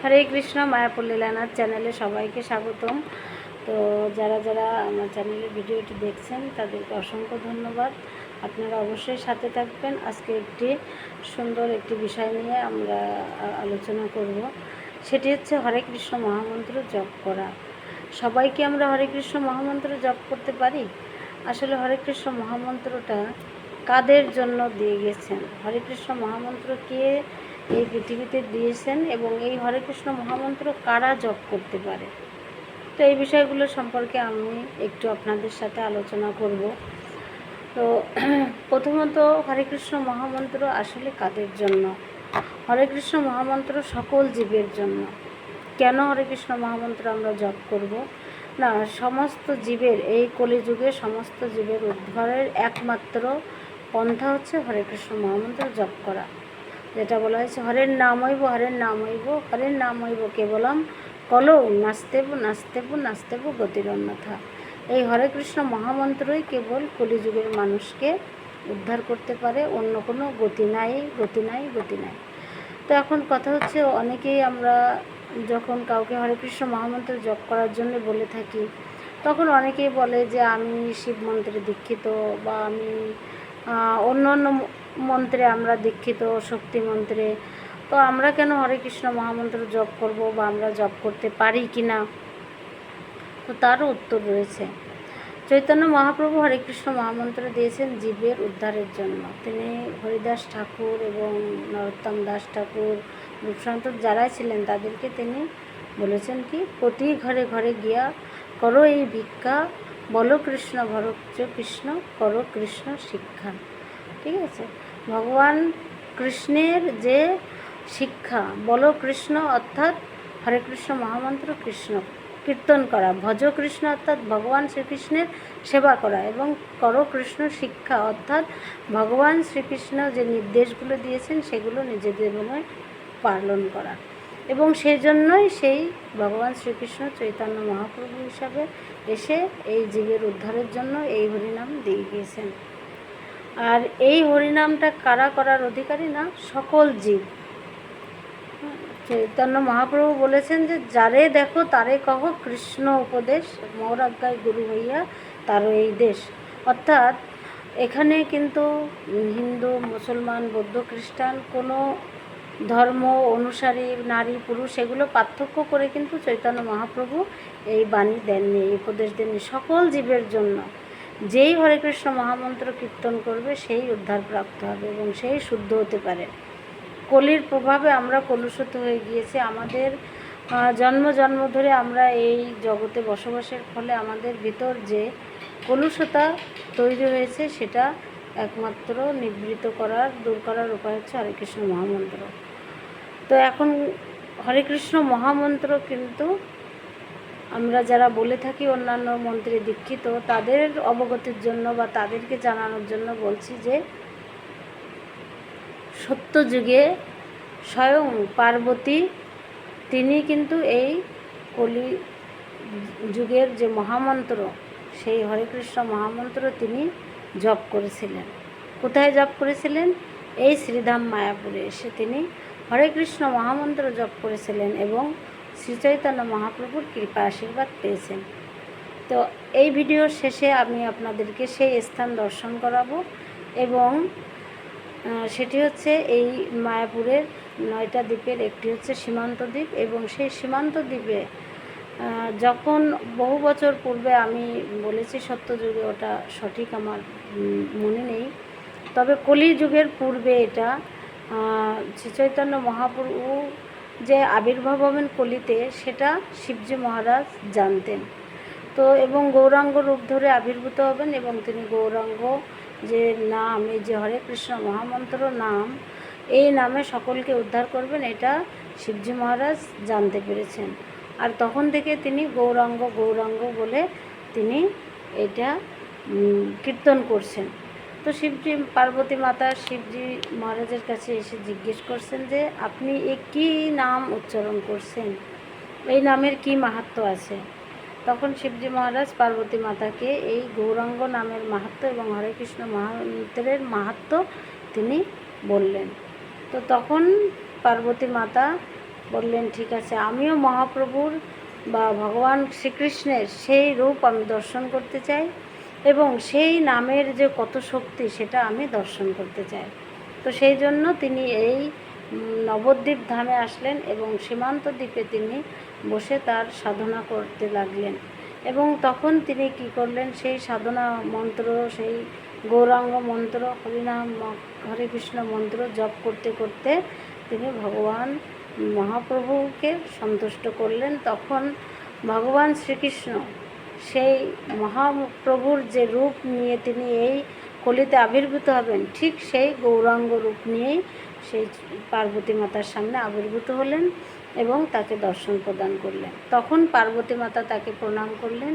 হরে কৃষ্ণ, মায়াপুর লীলানাথ চ্যানেলে সবাইকে স্বাগতম। তো যারা যারা আমার চ্যানেলের ভিডিওটি দেখছেন তাদেরকে অসংখ্য ধন্যবাদ। আপনারা অবশ্যই সাথে থাকবেন। আজকে সুন্দর একটি বিষয় নিয়ে আমরা আলোচনা করব। সেটি হচ্ছে হরে কৃষ্ণ মহামন্ত্র জপ করা। সবাইকে আমরা হরে কৃষ্ণ মহামন্ত্র জপ করতে পারি? আসলে হরে কৃষ্ণ মহামন্ত্রটা কাদের জন্য দিয়ে গেছেন, হরে কৃষ্ণ মহামন্ত্র কে এই পৃথিবীতে দিয়েছেন এবং এই হরে কৃষ্ণ মহামন্ত্র কারা জপ করতে পারে, তো এই বিষয়গুলো সম্পর্কে আমি একটু আপনাদের সাথে আলোচনা করব। তো প্রথমত হরে কৃষ্ণ মহামন্ত্র আসলে কাদের জন্য? হরে কৃষ্ণ মহামন্ত্র সকল জীবের জন্য। কেন হরে কৃষ্ণ মহামন্ত্র আমরা জপ করব? না, সমস্ত জীবের, এই কলিযুগে সমস্ত জীবের উদ্ধারের একমাত্র পন্থা হচ্ছে হরে কৃষ্ণ মহামন্ত্র জপ করা। যেটা বলা হয়েছে, হরের নাম হইব, হরের নাম হইব, হরের নাম হইব কেবলম কলৌ নাস্তেব নাস্তেব নাস্তেব গতির অন্যথা। এই হরে কৃষ্ণ মহামন্ত্রই কেবল কলিযুগের মানুষকে উদ্ধার করতে পারে, অন্য কোনো গতি নাই, গতি নাই, গতি নাই। তো এখন কথা হচ্ছে, অনেকেই আমরা যখন কাউকে হরে কৃষ্ণ মহামন্ত্র জপ করার জন্য বলে থাকি, তখন অনেকেই বলে যে আমি শিব মন্ত্রে দীক্ষিত, বা আমি অন্য অন্য মন্ত্রে আমরা দীক্ষিত, শক্তি মন্ত্রে, তো আমরা কেন হরে কৃষ্ণ মহামন্ত্র জপ করব, বা আমরা জপ করতে পারি কি না? তো তারও উত্তর রয়েছে। চৈতন্য মহাপ্রভু হরে কৃষ্ণ মহামন্ত্র দিয়েছেন জীবের উদ্ধারের জন্য। তিনি হরিদাস ঠাকুর এবং নরোত্তম দাস ঠাকুর, রূপসান্ত যারাই ছিলেন তাদেরকে তিনি বলেছেন কি, প্রতি ঘরে ঘরে গিয়া করো এই ভিক্ষা, বলো কৃষ্ণ ভরজ কৃষ্ণ, করো কৃষ্ণ শিক্ষা। ঠিক আছে, ভগবান কৃষ্ণের যে শিক্ষা, বলো কৃষ্ণ অর্থাৎ হরে কৃষ্ণ মহামন্ত্র কৃষ্ণ কীর্তন করা, ভজ কৃষ্ণ অর্থাৎ ভগবান শ্রীকৃষ্ণের সেবা করা, এবং করো কৃষ্ণ শিক্ষা অর্থাৎ ভগবান শ্রীকৃষ্ণ যে নির্দেশগুলো দিয়েছেন সেগুলো নিজেদের জীবনে পালন করা। এবং সেই জন্যই সেই ভগবান শ্রীকৃষ্ণ চৈতন্য মহাপ্রভু হিসাবে এসে এই জীবের উদ্ধারের জন্য এই হরিনাম দিয়ে গিয়েছেন। আর এই হরিনামটা কারা করার অধিকারী? না, সকল জীব। চৈতন্য মহাপ্রভু বলেছেন যে যারে দেখো তারে কহ কৃষ্ণ উপদেশ, মোর আজ্ঞায় গুরু হইয়া তারও এই দেশ। অর্থাৎ এখানে কিন্তু হিন্দু, মুসলমান, বৌদ্ধ, খ্রিস্টান কোনো ধর্ম অনুসারী, নারী পুরুষ এগুলো পার্থক্য করে কিন্তু চৈতন্য মহাপ্রভু এই বাণী দেননি, এই উপদেশ দেননি। সকল জীবের জন্য যেই হরে কৃষ্ণ মহামন্ত্র কীর্তন করবে সেই উদ্ধার প্রাপ্ত হবে এবং সেই শুদ্ধ হতে পারে। কলির প্রভাবে আমরা কলুষিত হয়ে গিয়েছি। আমাদের জন্ম জন্ম ধরে আমরা এই জগতে বসবাসের ফলে আমাদের ভিতর যে কলুষতা তৈরি হয়েছে সেটা একমাত্র নিবৃত করার, দূর করার উপায় হচ্ছে হরে কৃষ্ণ মহামন্ত্র। তো এখন হরে কৃষ্ণ মহামন্ত্র কিন্তু আমরা যারা বলে থাকি অন্যান্য মন্ত্রে দীক্ষিত, তাদের অবগতির জন্য বা তাদেরকে জানানোর জন্য বলছি যে সত্যযুগে স্বয়ং পার্বতী তিনি কিন্তু এই কলি যুগের যে মহামন্ত্র, সেই হরে কৃষ্ণ মহামন্ত্র তিনি জপ করেছিলেন। কোথায় জপ করেছিলেন? এই শ্রীধাম মায়াপুরে এসে তিনি হরে কৃষ্ণ মহামন্ত্র জপ করেছিলেন এবং শ্রীচৈতন্য মহাপ্রভুর কৃপা আশীর্বাদ পেয়েছেন। তো এই ভিডিওর শেষে আমি আপনাদেরকে সেই স্থান দর্শন করাবো, এবং সেটি হচ্ছে এই মায়াপুরের 9টা দ্বীপের একটি হচ্ছে সীমান্ত দ্বীপ। এবং সেই সীমান্ত দ্বীপে যখন বহু বছর পূর্বে আমি বলেছি, সত্যযুগে, ওটা সঠিক আমার মনে নেই, তবে কলি যুগের পূর্বে এটা শ্রীচৈতন্য মহাপ্রভু যে আবির্ভাব হবেন কলিতে সেটা শিবজি মহারাজ জানতেন। তো এবং গৌরাঙ্গ রূপ ধরে আবির্ভূত হবেন এবং তিনি গৌরাঙ্গ যে নাম, এই যে হরে কৃষ্ণ মহামন্ত্র নাম, এই নামে সকলকে উদ্ধার করবেন, এটা শিবজি মহারাজ জানতে পেরেছেন। আর তখন থেকে তিনি গৌরাঙ্গ গৌরাঙ্গ বলে তিনি এটা কীর্তন করছেন। তো শিবজি, পার্বতী মাতা শিবজি মহারাজের কাছে এসে জিজ্ঞেস করছেন যে আপনি এ কী নাম উচ্চারণ করছেন, এই নামের কি মাহাত্ম্য আছে? তখন শিবজি মহারাজ পার্বতী মাতাকে এই গৌরাঙ্গ নামের মাহাত্ম্য এবং হরে কৃষ্ণ মহামন্ত্রের মাহাত্ম্য তিনি বললেন। তো তখন পার্বতী মাতা বললেন ঠিক আছে, আমিও মহাপ্রভুর বা ভগবান শ্রীকৃষ্ণের সেই রূপ আমি দর্শন করতে চাই এবং সেই নামের যে কত শক্তি সেটা আমি দর্শন করতে চাই। তো সেই জন্য তিনি এই নবদ্বীপ ধামে আসলেন এবং সীমান্ত দ্বীপে তিনি বসে তার সাধনা করতে লাগলেন। এবং তখন তিনি কি করলেন, সেই সাধনা মন্ত্র, সেই গৌরাঙ্গ মন্ত্র, হরিনাম হরে কৃষ্ণ মন্ত্র জপ করতে করতে তিনি ভগবান মহাপ্রভুকে সন্তুষ্ট করলেন। তখন ভগবান শ্রীকৃষ্ণ সেই মহাপ্রভুর যে রূপ নিয়ে তিনি এই কলিতে আবির্ভূত হবেন, ঠিক সেই গৌরাঙ্গ রূপ নিয়েই সেই পার্বতী মাতার সামনে আবির্ভূত হলেন এবং তাকে দর্শন প্রদান করলেন। তখন পার্বতী মাতা তাকে প্রণাম করলেন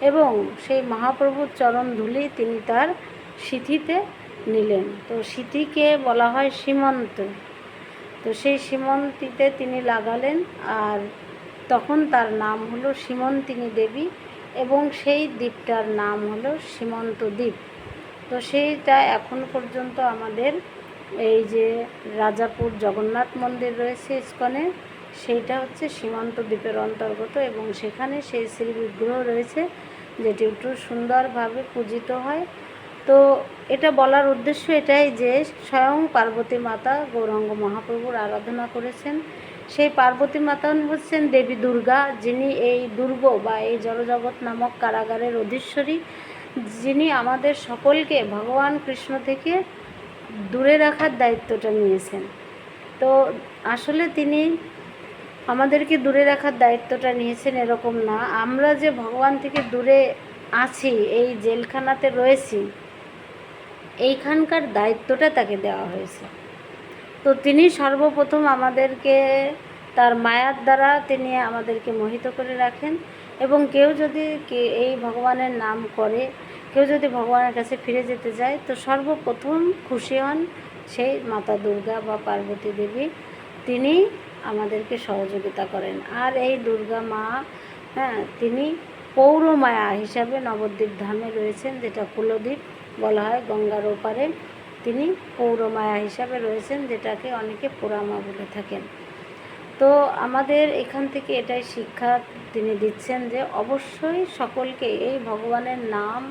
এবং সেই মহাপ্রভুর চরণ ধুলি তিনি তার সিঁথিতে নিলেন। তো সিঁথিকে বলা হয় সীমন্ত। তো সেই সীমন্তিতে তিনি লাগালেন, আর তখন তার নাম হলো সীমন্তিনী দেবী এবং সেই দ্বীপটার নাম হলো সীমন্ত দ্বীপ। তো সেইটা এখন পর্যন্ত আমাদের এই যে রাজাপুর জগন্নাথ মন্দির রয়েছে ইস্কনে, সেইটা হচ্ছে সীমান্ত দ্বীপের অন্তর্গত এবং সেখানে সেই শ্রী বিগ্রহ রয়েছে যেটি একটু সুন্দরভাবে পূজিত হয়। তো এটা বলার উদ্দেশ্য এটাই যে স্বয়ং পার্বতী মাতা গৌরাঙ্গ মহাপ্রভুর আরাধনা করেছেন। সেই পার্বতী মাতা হচ্ছেন দেবী দুর্গা, যিনি এই দুর্গ বা এই জড়জগৎ নামক কারাগারের অধীশ্বরী, যিনি আমাদের সকলকে ভগবান কৃষ্ণ থেকে দূরে রাখার দায়িত্বটা নিয়েছেন। তো আসলে তিনি আমাদেরকে দূরে রাখার দায়িত্বটা নিয়েছেন এরকম না, আমরা যে ভগবান থেকে দূরে আছি, এই জেলখানাতে রয়েছি, এইখানকার দায়িত্বটা তাকে দেওয়া হয়েছে। তো তিনি সর্বপ্রথম আমাদেরকে তার মায়ার দ্বারা তিনি আমাদেরকে মোহিত করে রাখেন এবং কেউ যদি এই ভগবানের নাম করে, কেউ যদি ভগবানের কাছে ফিরে যেতে যায়, তো সর্বপ্রথম খুশি হন সেই মাতা দুর্গা বা পার্বতী দেবী, তিনি আমাদেরকে সহযোগিতা করেন। আর এই দুর্গা মা, তিনি পৌরমায়া হিসাবে নবদ্বীপ ধামে রয়েছেন, যেটা কুলদ্বীপ বলা হয় গঙ্গার ওপারে। তিনি পৌরমায়া হিসাবে রয়েছেন, যেটাকে অনেকে পোড়ামা বলে থাকেন। তো আমাদের এখান থেকে এটাই শিক্ষা তিনি দিচ্ছেন যে অবশ্যই সকলকে এই ভগবানের নাম,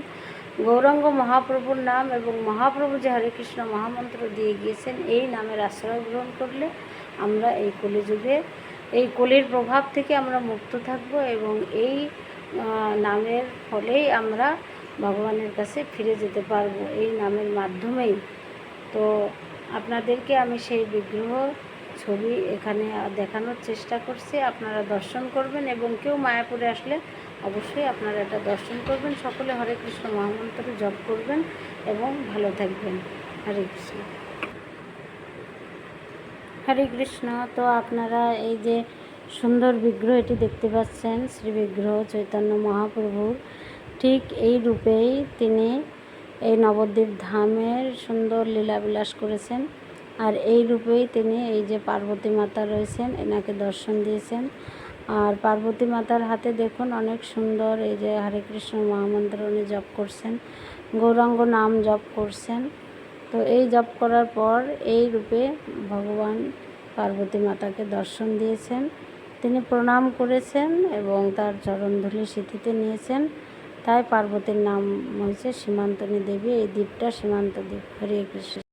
গৌরাঙ্গ মহাপ্রভুর নাম এবং মহাপ্রভু যে হরে কৃষ্ণ মহামন্ত্র দিয়ে গিয়েছেন, এই নামের আশ্রয় গ্রহণ করলে আমরা এই কলিযুগে এই কলির প্রভাব থেকে আমরা মুক্ত থাকব এবং এই নামের ফলেই আমরা ভগবানের কাছে ফিরে যেতে পারবো এই নামের মাধ্যমেই। তো আপনাদেরকে আমি সেই বিগ্রহ ছবি এখানে দেখানোর চেষ্টা করছি, আপনারা দর্শন করবেন এবং কেউ মায়াপুরে আসলে অবশ্যই আপনারা এটা দর্শন করবেন। সকলে হরে কৃষ্ণ মহামন্ত্র জপ করবেন এবং ভালো থাকবেন। হরে কৃষ্ণ, হরে কৃষ্ণ। তো আপনারা এই যে সুন্দর বিগ্রহ এটি দেখতে পাচ্ছেন, শ্রী বিগ্রহ চৈতন্য মহাপ্রভুর, ঠিক এই রূপেই তিনি এই নবদ্বীপ ধামের সুন্দর লীলাবিলাস করেছেন। আর এই রূপেই তিনি এই যে পার্বতী মাতা রয়েছেন, এনাকে দর্শন দিয়েছেন। আর পার্বতী মাতার হাতে দেখুন অনেক সুন্দর এই যে হরে কৃষ্ণ মহামন্ত্র উনি জপ করছেন, গৌরাঙ্গ নাম জপ করছেন। তো এই জপ করার পর এই রূপে ভগবান পার্বতী মাতাকে দর্শন দিয়েছেন, তিনি প্রণাম করেছেন এবং তার চরণধূলি সিঁথিতে নিয়েছেন। তাই পার্বতীর নাম হয়েছে সীমান্তনী দেবী, এই দ্বীপটা সীমান্ত দ্বীপ। হরে কৃষ্ণ।